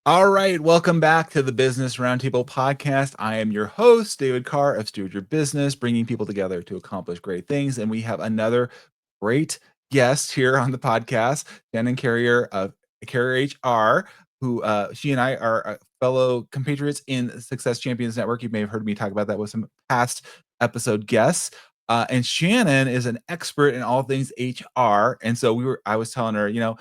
All right, welcome back to the Business Roundtable Podcast. I am your host, David Carr of Steward Your Business, bringing people together to accomplish great things. And we have another great guest here on the podcast, Shannon Carriere of Carriere HR, who she and I are fellow compatriots in Success Champions Network. You may have heard me talk about that with some past episode guests. And Shannon is an expert in all things HR. And so I was telling her,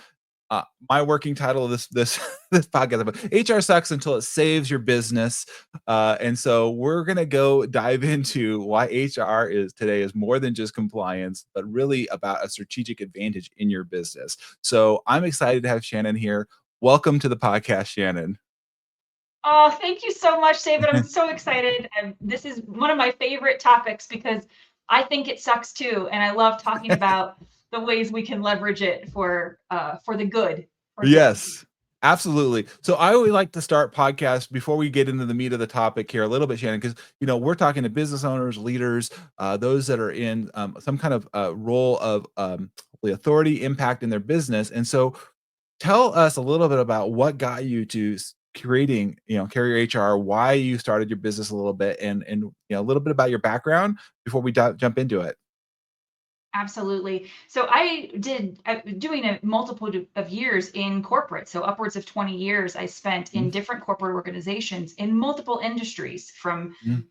my working title of this this podcast about HR sucks until it saves your business. And so we're gonna go dive into why HR is more than just compliance, but really about a strategic advantage in your business. So I'm excited to have Shannon here. Welcome to the podcast, Shannon. Oh, thank you so much, David. I'm so excited. And this is one of my favorite topics because I think it sucks too. And I love talking about the ways we can leverage it for the good, for good. Yes, absolutely. So I always like to start podcasts before we get into the meat of the topic here a little bit, Shannon, because we're talking to business owners, leaders, those that are in some kind of role of hopefully authority, impact in their business. And so, tell us a little bit about what got you to creating, Carrier HR, why you started your business a little bit, and a little bit about your background before we jump into it. Absolutely. So I did doing a multiple of years in corporate. So upwards of 20 years I spent in different corporate organizations in multiple industries, Mhm.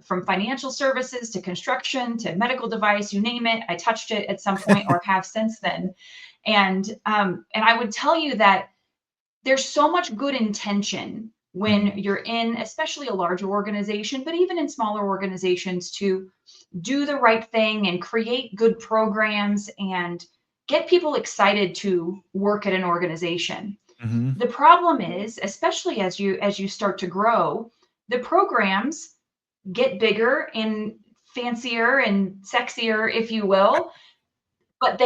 from financial services to construction to medical device, you name it. I touched it at some point or have since then. And I would tell you that there's so much good intention when Mhm. you're in, especially a larger organization, but even in smaller organizations, to do the right thing and create good programs and get people excited to work at an organization. Mhm. The problem is, especially as you start to grow, the programs get bigger and fancier and sexier, if you will, but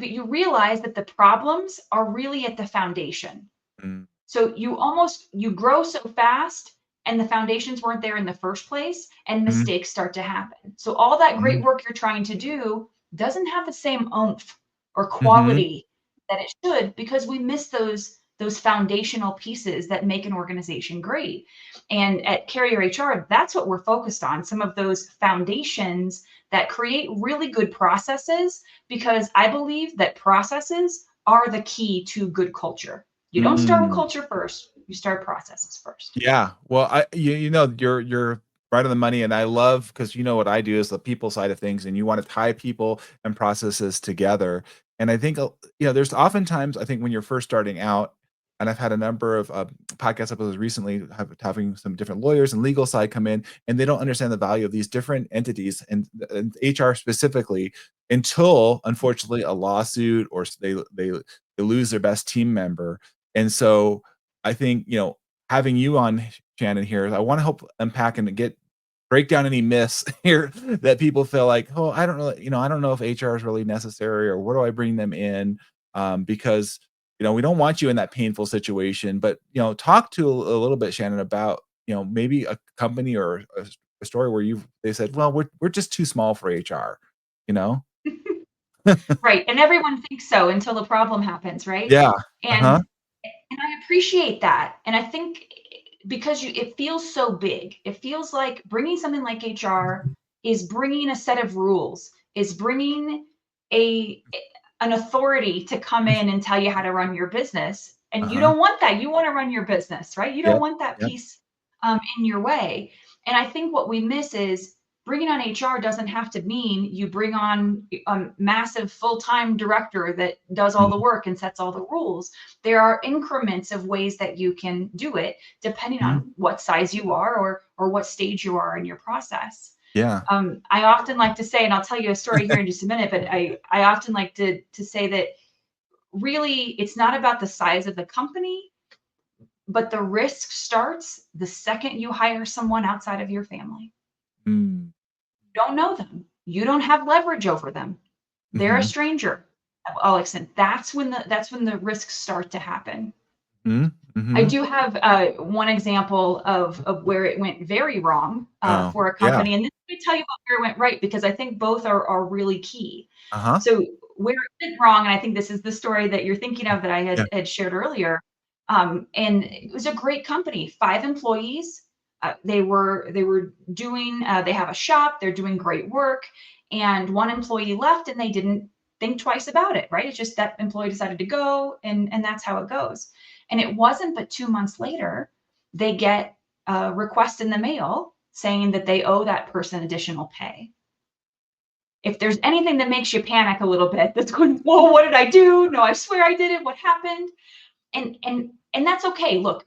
you realize that the problems are really at the foundation. Mhm. So you grow so fast and the foundations weren't there in the first place and Mhm. mistakes start to happen. So all that great Mhm. work you're trying to do doesn't have the same oomph or Mhm. quality that it should because we miss those foundational pieces that make an organization great. And at Carrier HR, that's what we're focused on, some of those foundations that create really good processes because I believe that processes are the key to good culture. You don't start with Mm. culture first, you start processes first. Yeah. Well, you're right on the money, and I love because what I do is the people side of things, and you want to tie people and processes together. And I think there's oftentimes I think when you're first starting out, and I've had a number of podcast episodes recently having some different lawyers and legal side come in, and they don't understand the value of these different entities and HR specifically until unfortunately a lawsuit or they lose their best team member. And so I think having you on, Shannon, here, I want to help unpack and break down any myths here that people feel like, oh, I don't know if HR is really necessary or where do I bring them in? Because we don't want you in that painful situation. But talk to a little bit, Shannon, about maybe a company or a story where they said, well, we're just too small for HR. You know? Right, and everyone thinks so until the problem happens, right? Yeah. And Uh-huh. and I appreciate that. And I think because it feels so big. It feels like bringing something like HR is bringing a set of rules, is bringing a an authority to come in and tell you how to run your business. And you Uh-huh. don't want that. You want to run your business, right? You don't Yep. want that Yep. piece in your way. And I think what we miss is bringing on HR doesn't have to mean you bring on a massive full-time director that does all the Mhm. work and sets all the rules. There are increments of ways that you can do it depending Mhm. on what size you are or what stage you are in your process. Yeah. I often like to say, and I'll tell you a story here in just a minute, but I often like to say that really it's not about the size of the company, but the risk starts the second you hire someone outside of your family. Mm. You don't know them. You don't have leverage over them. They're a Mhm. stranger. All extent. That's when the risks start to happen. Mhm. I Mhm. do have one example of where it went very wrong Oh, for a yeah. company, and then let me tell you about where it went right because I think both are really key. Uh-huh. So where it went wrong, and I think this is the story that you're thinking of that I Yeah. had shared earlier. And it was a great company, 5 employees. They were doing, they have a shop, they're doing great work. And one employee left and they didn't think twice about it, right? It's just that employee decided to go, and that's how it goes. And it wasn't but 2 months later, they get a request in the mail saying that they owe that person additional pay. If there's anything that makes you panic a little bit, that's going, whoa, what did I do? No, I swear I did it. What happened? And that's okay. Look,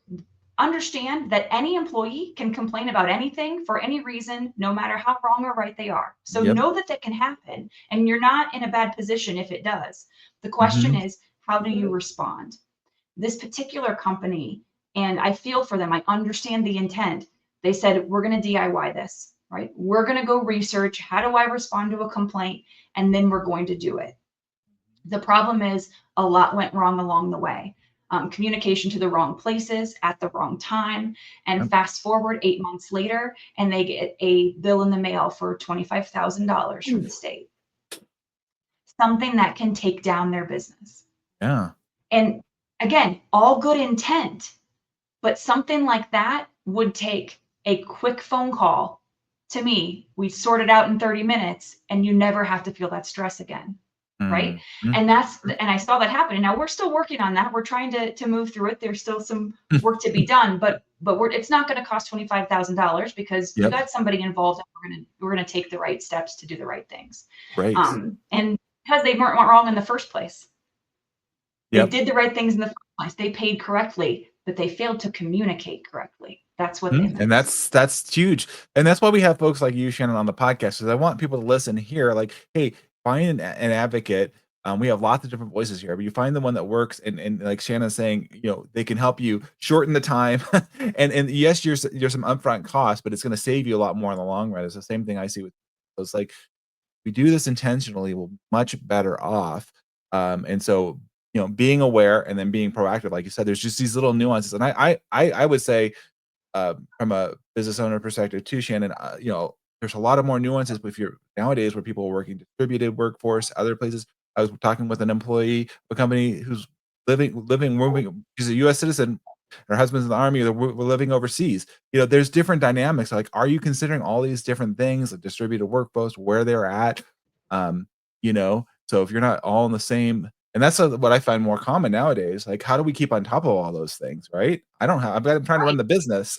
understand that any employee can complain about anything for any reason, no matter how wrong or right they are. So Yep. know that that can happen, and you're not in a bad position if it does. The question Mhm. is, how do you respond? This particular company, and I feel for them, I understand the intent. They said, we're going to DIY this, right? We're going to go research, how do I respond to a complaint? And then we're going to do it. The problem is a lot went wrong along the way. Communication to the wrong places at the wrong time. And Yep. fast forward 8 months later, and they get a bill in the mail for $25,000 from the state, something that can take down their business. Yeah. And again, all good intent, but something like that would take a quick phone call to me. We sort it out in 30 minutes, and you never have to feel that stress again. Right. Mm. Mhm. And I saw that happen. And now we're still working on that. We're trying to move through it. There's still some work to be done, but it's not going to cost $25,000 because we Yep. got somebody involved, and we're going to take the right steps to do the right things. Right. And because they weren't wrong in the first place, they Yep. did the right things in the first place. They paid correctly, but they failed to communicate correctly. That's what they And missed. that's huge. And that's why we have folks like you, Shannon, on the podcast, because I want people to listen here. Like, hey, find an advocate. We have lots of different voices here, but you find the one that works, and like Shannon's saying, they can help you shorten the time. And yes, there's some upfront costs, but it's going to save you a lot more in the long run. It's the same thing I see with. So it's like we do this intentionally, we're much better off. And so being aware and then being proactive, like you said, there's just these little nuances. And I would say from a business owner perspective too, Shannon, there's a lot of more nuances. But if you're nowadays where people are working distributed workforce, other places, I was talking with an employee of a company who's moving. She's a U.S. citizen. Her husband's in the army. We're living overseas. There's different dynamics. Like, are you considering all these different things, like distributed workforce, where they're at? So if you're not all in the same, and that's what I find more common nowadays. Like, how do we keep on top of all those things, right? I'm trying to run Right. the business.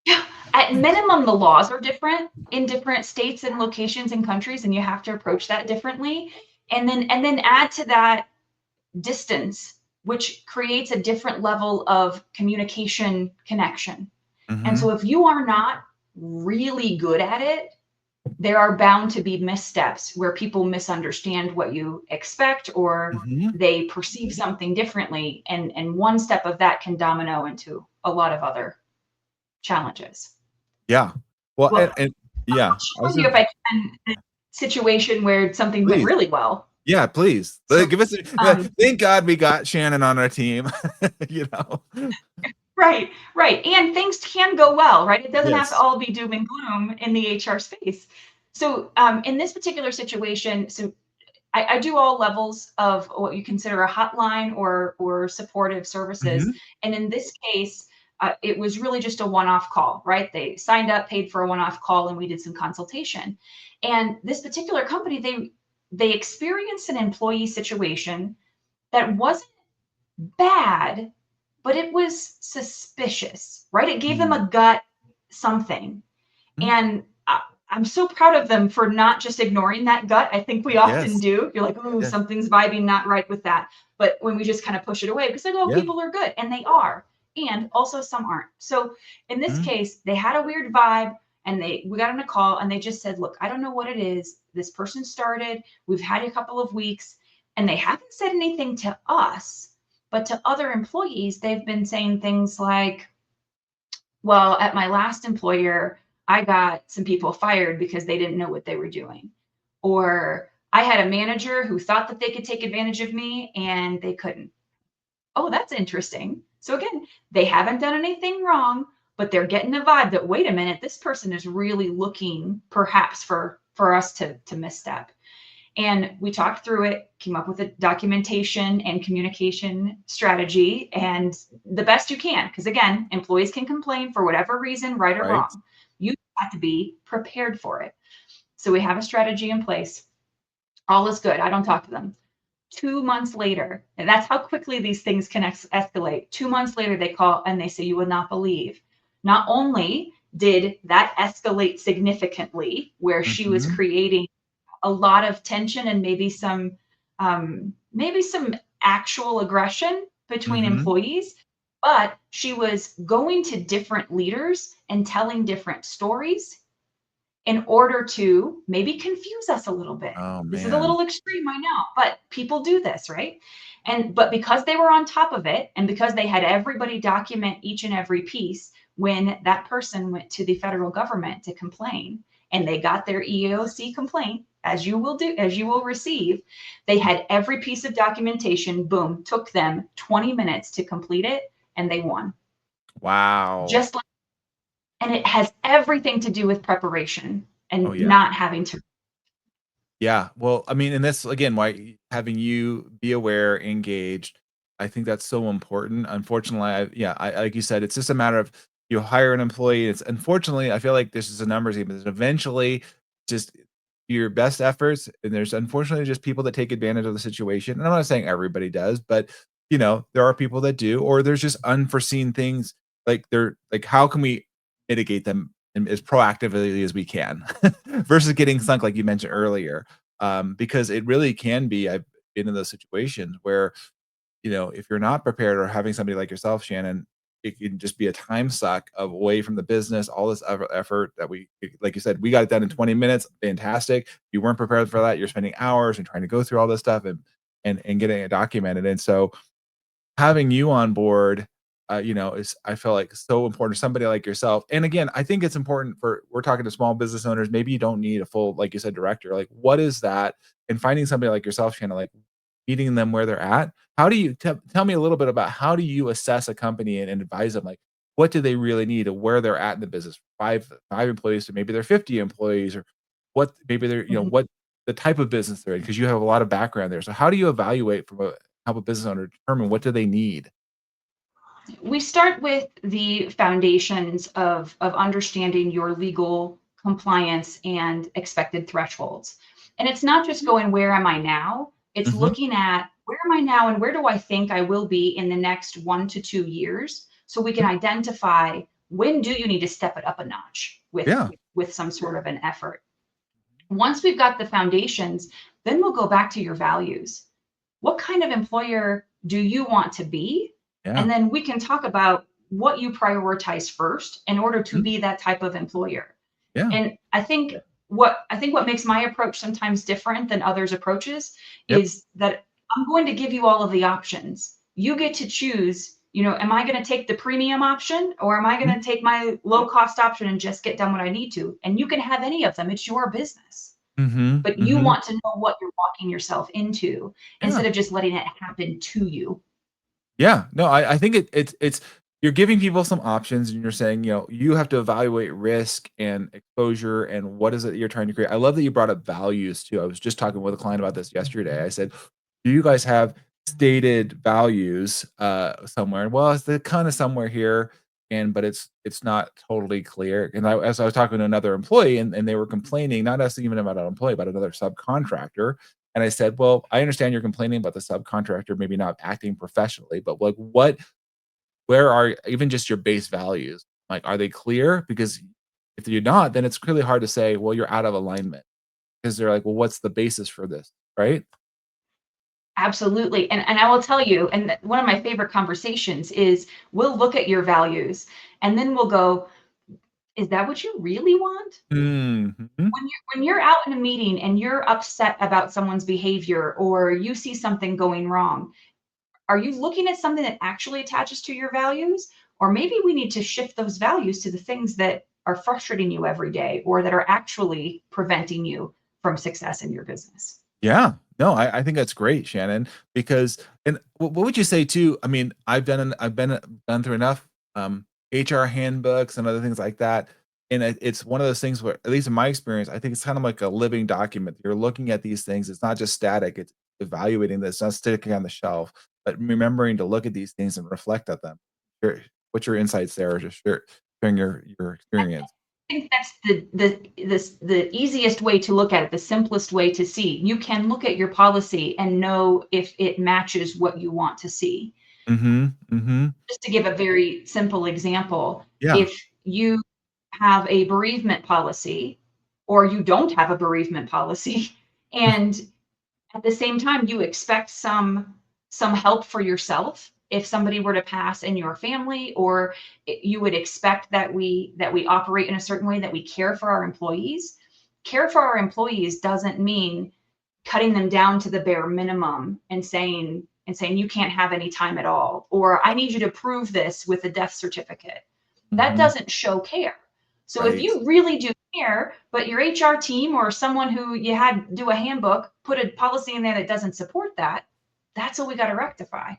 Yeah. At minimum, the laws are different in different states and locations and countries, and you have to approach that differently. And then add to that distance, which creates a different level of communication connection. And so Mhm, if you are not really good at it, there are bound to be missteps where people misunderstand what you expect, or mhm. they perceive something differently. And one step of that can domino into a lot of other challenges. Yeah. Well, Well, and yeah, I I'll was show you gonna if I can a situation where something went please. really well. Yeah, please. So, Give us um, thank God we got Shannon on our team, you know? right, right. And things can go well, right? It doesn't have to Yes. all be doom and gloom in the HR space. So, in this particular situation, so I do all levels of what you consider a hotline or supportive services. Mhm, And in this case, it was really just a one-off call, right? They signed up, paid for a one-off call, and we did some consultation. And this particular company, they experienced an employee situation that wasn't bad, but it was suspicious, right? It gave them mhm, a gut something. mhm. And I'm so proud of them for not just ignoring that gut. I think we often Yes, do. You're like, oh, yes. something's vibing not right with that. But when we just kind of push it away, because like, oh, Yeah. people are good, and they are, and also some aren't. So in this Mhm, case, they had a weird vibe, and we got on a call, and they just said, look, I don't know what it is. This person started. We've had a couple of weeks, and they haven't said anything to us, but to other employees, they've been saying things like, well, at my last employer, I got some people fired because they didn't know what they were doing. Or I had a manager who thought that they could take advantage of me and they couldn't. Oh, that's interesting. So again, they haven't done anything wrong, but they're getting a vibe that, wait a minute, this person is really looking perhaps for us to misstep. And we talked through it, came up with a documentation and communication strategy, and the best you can. Because again, employees can complain for whatever reason, right or Right. wrong. You have to be prepared for it. So we have a strategy in place. All is good. I don't talk to them. 2 months later, and that's how quickly these things can escalate. 2 months later, they call and they say, "You would not believe." Not only did that escalate significantly, where she was Mhm. creating a lot of tension and maybe some actual aggression between Mhm. employees, but she was going to different leaders and telling different stories in order to maybe confuse us a little bit. Oh, This is a man. little extreme, I know, but people do this, right? But because they were on top of it and because they had everybody document each and every piece, when that person went to the federal government to complain and they got their EEOC complaint, as you will do, as you will receive, they had every piece of documentation, boom, took them 20 minutes to complete it and they won. Wow. Just like, and it has everything to do with preparation Oh, and yeah. not having to. Yeah. Well, I mean, and that's again why having you be aware, engaged, I think that's so important. Unfortunately, like you said, it's just a matter of you hire an employee. It's unfortunately, I feel like this is a numbers game. But eventually, just your best efforts, and there's unfortunately just people that take advantage of the situation. And I'm not saying everybody does, but there are people that do, or there's just unforeseen things like they're like, how can we mitigate them as proactively as we can versus getting sunk, like you mentioned earlier, because it really can be. I've been in those situations where if you're not prepared or having somebody like yourself, Shannon, it can just be a time suck of away from the business, all this effort that like you said, we got it done in 20 minutes. Fantastic. You weren't prepared for that. You're spending hours and trying to go through all this stuff and getting it documented. And so having you on board, is I feel like so important. Somebody like yourself, and again, I think it's important for we're talking to small business owners. Maybe you don't need a full, like you said, director. Like, what is that? And finding somebody like yourself, Shannon, like meeting them where they're at. How do you tell me a little bit about how do you assess a company and advise them? Like, what do they really need, and where they're at in the business? Five employees, to maybe they're 50 employees, or what? Maybe they're Mhm. what the type of business they're in, because you have a lot of background there. So how do you evaluate from a help a business owner determine what do they need? We start with the foundations of understanding your legal compliance and expected thresholds. And it's not just going, where am I now? It's Mhm. looking at where am I now and where do I think I will be in the next 1 to 2 years? So we can Mm. identify when do you need to step it up a notch Yeah. with some sort of an effort. Once we've got the foundations, then we'll go back to your values. What kind of employer do you want to be? Yeah. And then we can talk about what you prioritize first in order to Mhm. be that type of employer. Yeah. And I think what makes my approach sometimes different than others' approaches Yep. is that I'm going to give you all of the options. You get to choose, am I going to take the premium option or am I going Mhm. to take my low cost option and just get done what I need to? And you can have any of them. It's your business. Mhm. But you Mhm. want to know what you're walking yourself into Yeah. instead of just letting it happen to you. Yeah. No, I think it's you're giving people some options, and you're saying, you have to evaluate risk and exposure and what is it you're trying to create. I love that you brought up values too. I was just talking with a client about this yesterday. I said, "Do you guys have stated values somewhere?" Well, it's the kind of somewhere here, but it's not totally clear. And as I was talking to another employee, and they were complaining, not us even about an employee, but another subcontractor. And I said, "Well, I understand you're complaining about the subcontractor maybe not acting professionally, but like where are even just your base values? Like, are they clear? Because if you're not, then it's really hard to say, well, you're out of alignment." Because they're like, well, what's the basis for this? Right? Absolutely. And I will tell you, and one of my favorite conversations is we'll look at your values and then we'll go, is that what you really want? Mhm. When you're out in a meeting and you're upset about someone's behavior or you see something going wrong, are you looking at something that actually attaches to your values? Or maybe we need to shift those values to the things that are frustrating you every day or that are actually preventing you from success in your business. Yeah. No, I think that's great, Shannon, because and what would you say too? I mean, I've done through enough HR handbooks and other things like that. and it's one of those things where, at least in my experience, I think it's kind of like a living document. You're looking at these things. It's not just static. It's evaluating this, not sticking on the shelf, but remembering to look at these things and reflect at them. What's your insights there? Or just sharing your experience. I think that's the easiest way to look at it, the simplest way to see. You can look at your policy and know if it matches what you want to see. Mhm, mhm. Just to give a very simple example, Yeah. if you have a bereavement policy or you don't have a bereavement policy, and at the same time you expect some help for yourself if somebody were to pass in your family, or you would expect that we operate in a certain way, that we care for our employees. Care for our employees doesn't mean cutting them down to the bare minimum and saying you can't have any time at all, or I need you to prove this with a death certificate. That Mhm. doesn't show care. So if Right. you really do care, but your HR team or someone who you had do a handbook put a policy in there that doesn't support that, that's what we got to rectify.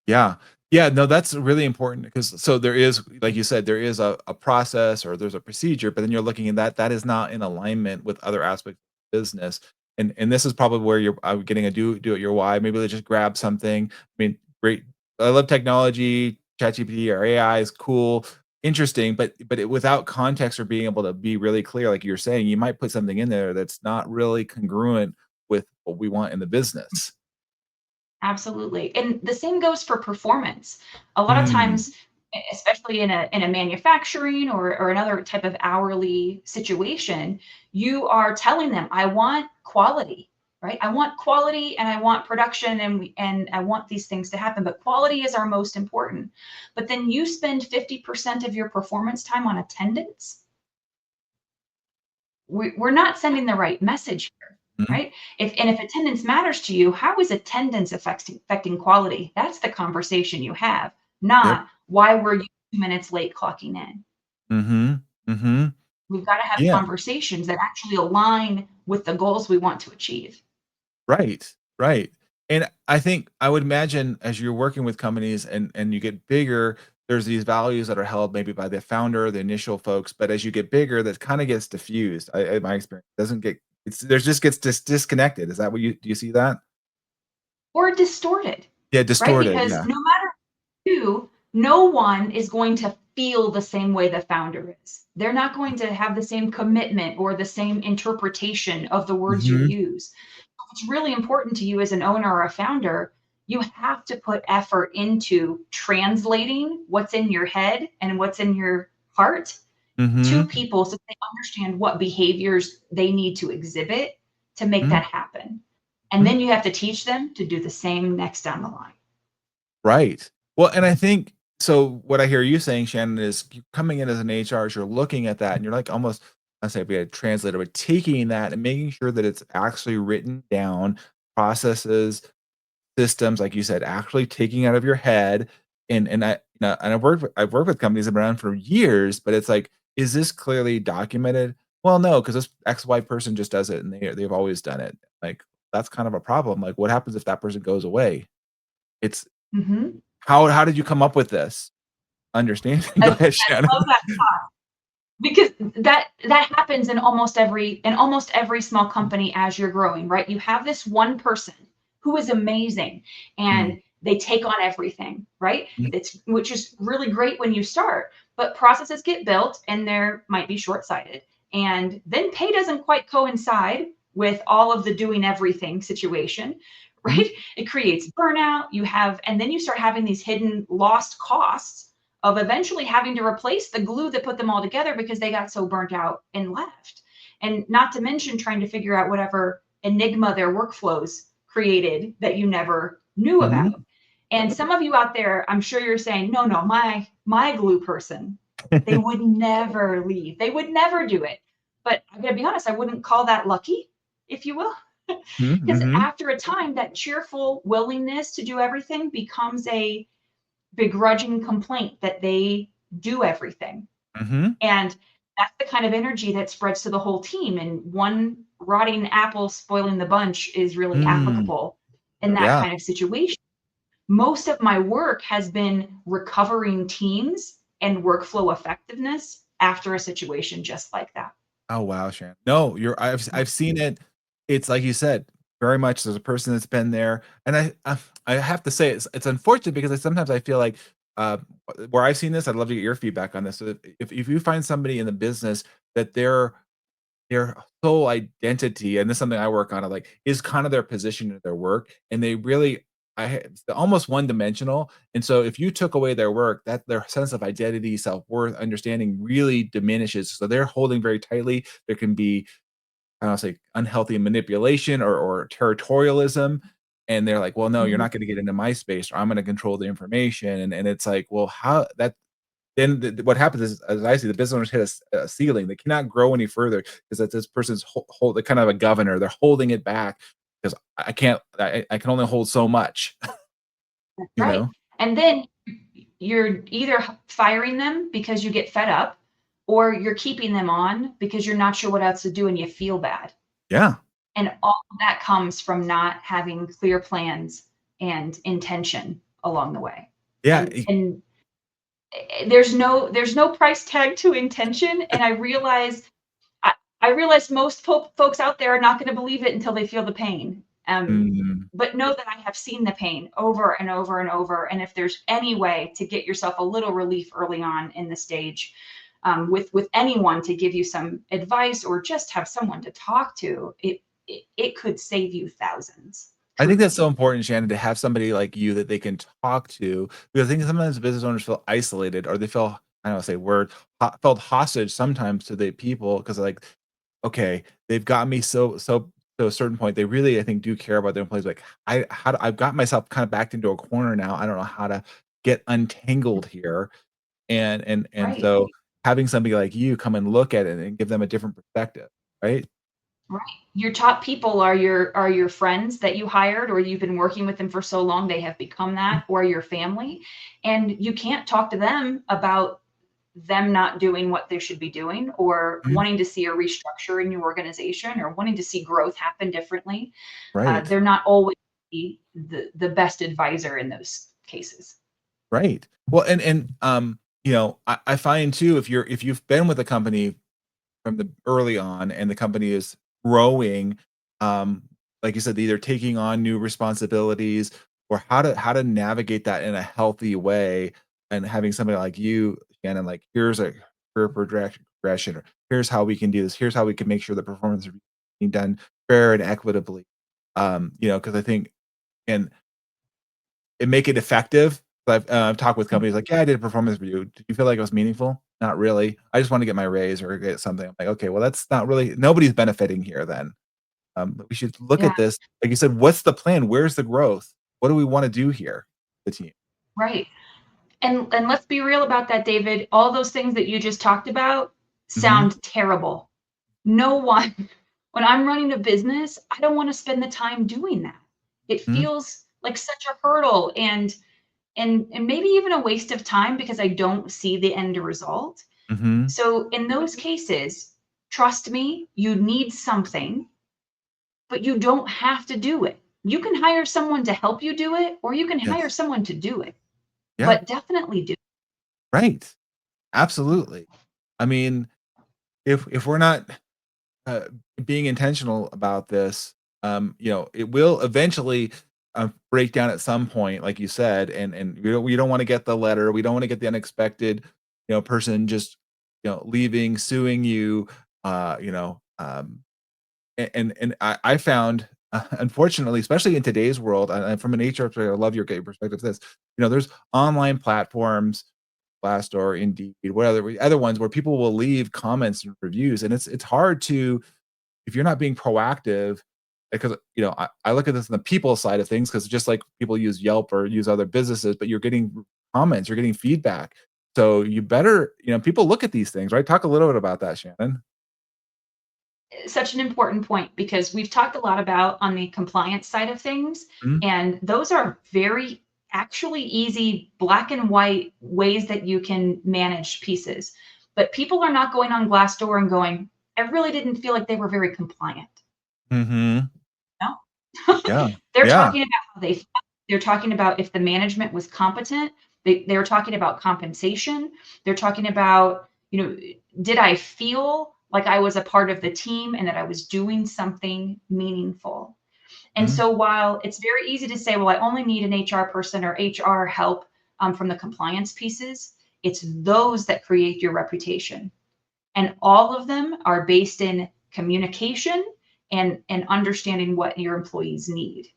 Yeah. Yeah, no, that's really important because so there is, like you said, there is a process or there's a procedure, but then you're looking at that is not in alignment with other aspects of business. And this is probably where you're getting a do it your why. Maybe they just grab something. I mean, great. I love technology, ChatGPT or AI is cool, interesting, but without context or being able to be really clear, like you're saying, you might put something in there that's not really congruent with what we want in the business. Absolutely. And the same goes for performance. A lot of Mm, times, especially in a manufacturing or another type of hourly situation, you are telling them, I want quality, right? I want quality and I want production and I want these things to happen, but quality is our most important. But then you spend 50% of your performance time on attendance. We're not sending the right message here, mhm. right? If attendance matters to you, how is attendance affecting quality? That's the conversation you have, Yep. not why were you 2 minutes late clocking in. Mhm, mhm. We've got to have Yeah, conversations that actually align with the goals we want to achieve. right, right. And I think I would imagine as you're working with companies and you get bigger, there's these values that are held maybe by the founder, the initial folks, but as you get bigger, that kinda gets diffused. In my experience, doesn't get there's just gets disconnected. Is that what you do you see that? Or distorted, Yeah, right? distorted, Because yeah. no matter who, no one is going to feel the same way the founder is. They're not going to have the same commitment or the same interpretation of the words you Mhm, use. It's really important to you as an owner or a founder, you have to put effort into translating what's in your head and what's in your heart to mhm, people so they understand what behaviors they need to exhibit to make mhm, that happen. And mhm. then you have to teach them to do the same next down the line. Right. Well, and I think so what I hear you saying, Shannon, is you coming in as an HR, you're looking at that and you're like almost, I say be a translator, but taking that and making sure that it's actually written down, processes, systems, like you said, actually taking out of your head. And I and I've worked with companies that have been around for years, but it's like, is this clearly documented? Well, no, because this XY person just does it and they've always done it. Like that's kind of a problem. Like what happens if that person goes away? It's Mhm. how did you come up with this? Understanding I Go ahead, I Shannon. love that thought because that happens in almost every small company as you're growing, right? You have this one person who is amazing Mm, and they take on everything, right? mm, It's which is really great when you start, but processes get built and there might be short-sighted. And then pay doesn't quite coincide with all of the doing everything situation, mhm, right? It creates burnout. And then you start having these hidden lost costs of eventually having to replace the glue that put them all together because they got so burnt out and left. And not to mention trying to figure out whatever enigma their workflows created that you never knew mhm. about. And some of you out there, I'm sure you're saying, no, no, my glue person, they would never leave. They would never do it. But I'm gonna be honest, I wouldn't call that lucky, if you will. Mhm, Because mhm, after a time, that cheerful willingness to do everything becomes a begrudging complaint that they do everything. mhm, And that's the kind of energy that spreads to the whole team. And one rotting apple spoiling the bunch is really mm. applicable in that Yeah. kind of situation. Most of my work has been recovering teams and workflow effectiveness after a situation just like that. Oh, wow, Shannon. No, I've seen it. It's like you said, very much there's a person that's been there, and I have to say it's unfortunate because sometimes I feel like, uh, where I've seen this, I'd love to get your feedback on this. So if you find somebody in the business that their sole identity, and this is something I work on, like, is kind of their position in their work, and they really it's almost one-dimensional, and so if you took away their work, that their sense of identity, self-worth, understanding really diminishes, so they're holding very tightly. There can be, I don't say unhealthy manipulation or territorialism, and they're like, "Well, no, you're Mhm. not gonna get into my space, or I'm gonna control the information," and it's like, well, how that then what happens is, as I see, the business owners hit a ceiling. They cannot grow any further because that this person's they're kind of a governor. They're holding it back because I can't. I can only hold so much. You Right. know? And then you're either firing them because you get fed up, or you're keeping them on because you're not sure what else to do and you feel bad. Yeah, And all of that comes from not having clear plans and intention along the way. yeah, And there's no price tag to intention. And I, I realize most folks out there are not going to believe it until they feel the pain. mm, But know that I have seen the pain over and over and over. And if there's any way to get yourself a little relief early on in the stage, with anyone to give you some advice or just have someone to talk to, it could save you thousands. I think that's so Truthfully, important, Shannon, to have somebody like you that they can talk to, because I think sometimes business owners feel isolated or they feel, I don't say word, felt hostage sometimes to the people because like, okay, they've got me so to a certain point. They really, I think, do care about their employees. Like, I've got myself kind of backed into a corner now. I don't know how to get untangled here, and right? so having somebody like you come and look at it and give them a different perspective, right? Right. Your top people are your friends that you hired, or you've been working with them for so long they have become that, or your family. And you can't talk to them about them not doing what they should be doing, or Mhm. wanting to see a restructure in your organization, or wanting to see growth happen differently. Right. They're not always the best advisor in those cases. Right. Well, I find too, if you've been with a company from the early on and the company is growing, um, like you said, either taking on new responsibilities or how to navigate that in a healthy way, and having somebody like you, Shannon, like, here's a career progression, or here's how we can do this, here's how we can make sure the performance is being done fair and equitably. Because I think, and make it effective. But I've talked with companies like, "Yeah, I did a performance review. Did you feel like it was meaningful? Not really. I just want to get my raise or get something." I'm like, "Okay, well, that's not really, nobody's benefiting here then." But we should look Yeah, at this, like you said, what's the plan? Where's the growth? What do we wanna do here, the team? right. And let's be real about that, David. All those things that you just talked about Mhm, sound terrible. No one, when I'm running a business, I don't want to spend the time doing that. It mhm, feels like such a hurdle, and maybe even a waste of time because I don't see the end result. mhm. So in those cases, trust me, you need something, but you don't have to do it. You can hire someone to help you do it, or you can hire Yes. someone to do it, Yeah, but definitely do. right. Absolutely. I mean, if we're not uh, being intentional about this, it will eventually break down at some point, like you said, and we don't want to get the letter, we don't want to get the unexpected, person just leaving, suing you, uh, you know, um, and I found. Unfortunately, especially in today's world, and from an HR perspective, I love your perspective. This, there's online platforms, Glassdoor, Indeed, what other ones where people will leave comments and reviews, and it's hard to, if you're not being proactive, because I look at this on the people side of things, because just like people use Yelp or use other businesses, but you're getting comments, you're getting feedback. So you better, people look at these things, right? Talk a little bit about that, Shannon. Such an important point, because we've talked a lot about on the compliance side of things, Mhm, and those are very actually easy black and white ways that you can manage pieces. But people are not going on Glassdoor and going, I really didn't feel like they were very compliant. mhm. No. Yeah, They're yeah, talking about how they felt. They're talking about if the management was competent. They're talking about compensation. They're talking about Did I feel like I was a part of the team and that I was doing something meaningful? And Mhm. so while it's very easy to say, well, I only need an HR person or HR help from the compliance pieces, it's those that create your reputation. And all of them are based in communication and understanding what your employees need.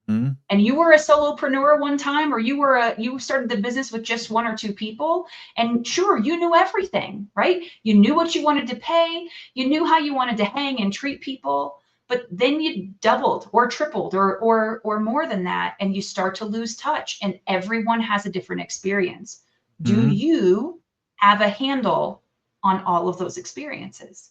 Mhm. And you were a solopreneur one time, or you started the business with just one or two people, and sure, you knew everything, right? You knew what you wanted to pay, you knew how you wanted to hang and treat people, but then you doubled or tripled or more than that, and you start to lose touch, and everyone has a different experience. Do Mhm. you have a handle on all of those experiences?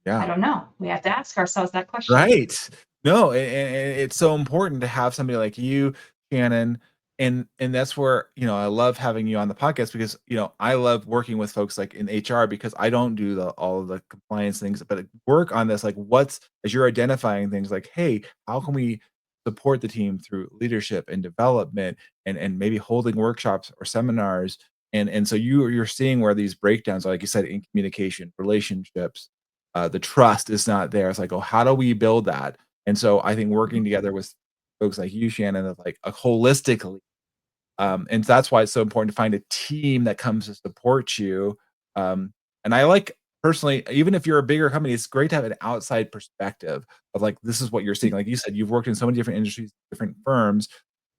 I Yeah. don't know. We have to ask ourselves that question. Right. No, and it's so important to have somebody like you, Shannon, and that's where, I love having you on the podcast because, I love working with folks like in HR because I don't do all of the compliance things, but work on this, like what's as you're identifying things like, hey, how can we support the team through leadership and development and maybe holding workshops or seminars. And so you're seeing where these breakdowns are, like you said, in communication, relationships, the trust is not there. It's like, oh, how do we build that? And so I think working together with folks like you, Shannon, of like a holistically, and that's why it's so important to find a team that comes to support you. And I like personally, even if you're a bigger company, it's great to have an outside perspective of like this is what you're seeing. Like you said, you've worked in so many different industries, different firms.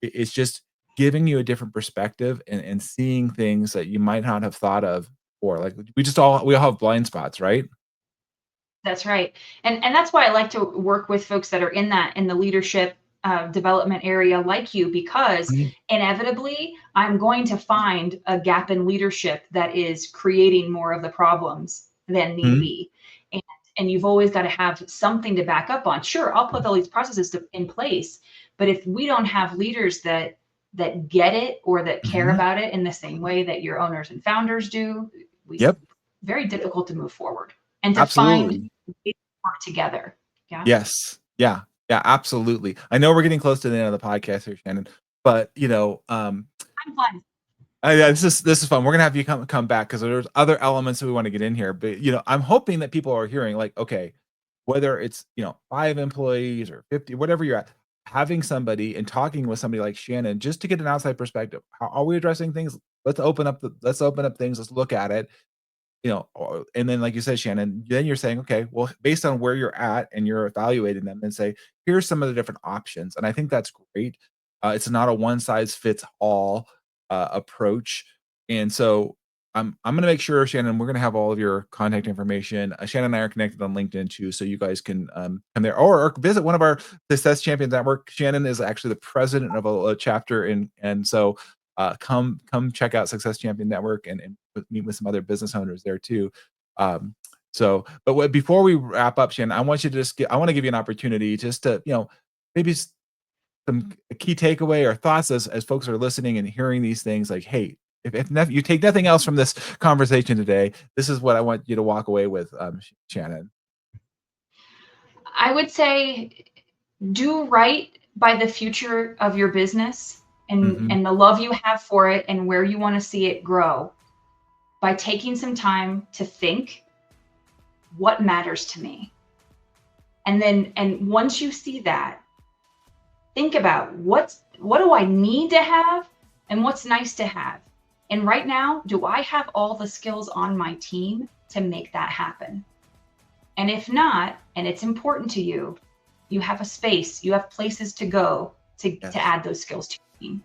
It's just giving you a different perspective and seeing things that you might not have thought of before. Like we all have blind spots, right? That's right. And that's why I like to work with folks that are in the leadership development area like you, because Mhm. inevitably I'm going to find a gap in leadership that is creating more of the problems than need Mhm. be. And, and you've always got to have something to back up on. Sure, I'll put all these processes in place, but if we don't have leaders that get it or that care Mhm. about it in the same way that your owners and founders do, we Yep, very difficult to move forward and to find absolutely. work together. Yeah. Yes. Yeah. Yeah, absolutely. I know we're getting close to the end of the podcast here, Shannon, but, I'm fine. yeah, this is fun. We're gonna have you come back because there's other elements that we wanna get in here, but, I'm hoping that people are hearing, like, okay, whether it's, 5 employees or 50, whatever you're at, having somebody and talking with somebody like Shannon just to get an outside perspective. How are we addressing things? Let's open up things, let's look at it. And then like you said, Shannon, then you're saying, okay, well, based on where you're at and you're evaluating them and say, here's some of the different options. And I think that's great. It's not a one size fits all approach. And so I'm going to make sure, Shannon, we're going to have all of your contact information. Shannon and I are connected on LinkedIn too, so you guys can come there or visit one of our Success Champions Network. Shannon is actually the president of a chapter, and so come check out Success Champion Network and meet with some other business owners there too. Um, before we wrap up, Shannon, I want you to I want to give you an opportunity just to, maybe some key takeaway or thoughts as folks are listening and hearing these things like, hey, if you take nothing else from this conversation today, this is what I want you to walk away with, Shannon. I would say do right by the future of your business Hmm. and the love you have for it and where you want to see it grow by taking some time to think what matters to me. And once you see that, think about what do I need to have and what's nice to have. And right now, do I have all the skills on my team to make that happen? And if not, and it's important to you, you have a space, you have places to go to Yes. add those skills to your team.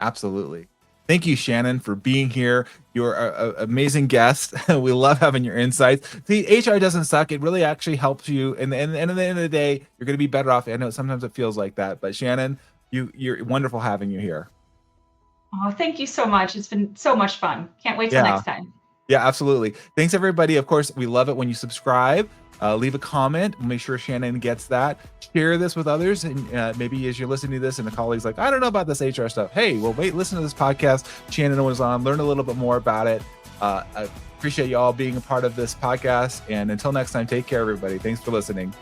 Absolutely. Thank you, Shannon, for being here. You're an amazing guest. We love having your insights. See, HR doesn't suck. It really actually helps you. And at the end of the day, you're going to be better off. I know sometimes it feels like that, but Shannon, you're wonderful having you here. Oh, thank you so much. It's been so much fun. Can't wait till Yeah. next time. Yeah, absolutely. Thanks, everybody. Of course, we love it when you subscribe. Leave a comment. We'll make sure Shannon gets that. Share this with others. And maybe as you're listening to this and a colleague's like, I don't know about this HR stuff. Hey, well, wait, listen to this podcast. Shannon was on. Learn a little bit more about it. I appreciate you all being a part of this podcast. And until next time, take care, everybody. Thanks for listening.